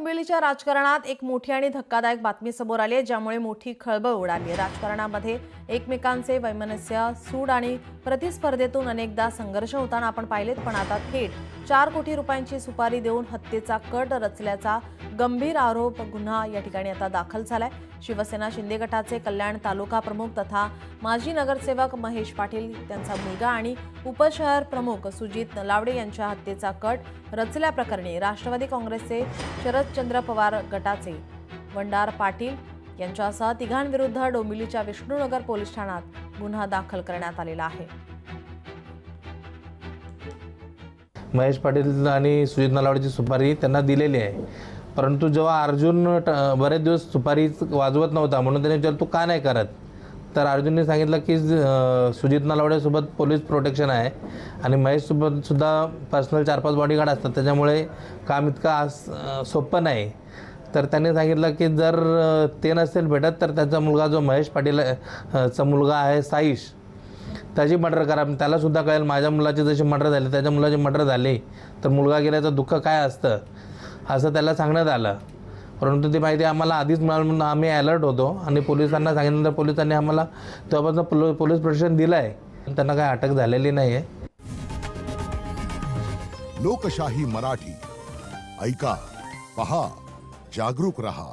डोंबिवलीच्या राजकारणात एक मोठी आणि धक्कादायक बातमी समोर आली आहे, ज्यामुळे मोठी खळबळ उडाली आहे। राजकारणामध्ये एकमेकांचे वैमनस्य, सूड आणि प्रतिस्पर्धेतून अनेकदा संघर्ष होताना आपण पाहिलेत, पण आता थेट 4 कोटी रुपयांची सुपारी देऊन हत्येचा कट रचल्याचा गंभीर आरोप गुन्हा या ठिकाणी आता दाखल झालाय। शिवसेना शिंदे गटाचे कल्याण तालुका प्रमुख तथा माजी नगरसेवक महेश पाटील, त्यांचा मुलगा आणि उपशहर प्रमुख सुजित नलावडे यांच्या हत्येचा कट रचल्याप्रकरणी राष्ट्रवादी काँग्रेसचे शरदचंद्र पवार गटाचे वंडार पाटील यांच्यासह तिघांविरुद्ध डोंबिवलीच्या विष्णुनगर पोलीस ठाण्यात गुन्हा दाखल करण्यात आलेला आहे। महेश पाटील आणि सुजित नलावडेची सुपारी त्यांना दिलेली आहे, परंतु जेव्हा अर्जुन बरेच दिवस सुपारी वाजवत नव्हता म्हणून त्याने विचारलं तू का नाही करत, तर अर्जुनने सांगितलं की सुजित नलावडेसोबत पोलीस प्रोटेक्शन आहे आणि महेशसोबत सुद्धा पर्सनल 4-5 बॉडीगार्ड असतात, त्याच्यामुळे काम इतकं सोपं नाही। तर त्यांनी सांगितलं की जर ते नसेल भेटत तर त्याचा मुलगा जो महेश पाटीलचा मुलगा आहे साईश, त्याची मर्डर करा, त्याला सुद्धा कळेल माझ्या मुलाची जशी मर्डर झाली त्याच्या मुलाची मर्डर झाली तर मुलगा गेल्याचं दुःख काय असतं असं त्याला सांगण्यात आलं। परंतु ती माहिती आम्हाला आधीच मिळाली म्हणून आम्ही अलर्ट होतो आणि पोलिसांना सांगितल्यानंतर पोलिसांनी आम्हाला तेव्हापासून पोलीस प्रोटेक्शन दिलं आहे, त्यांना काही अटक झालेली नाही आहे। लोकशाही मराठी ऐका, पहा, जागरूक रहा।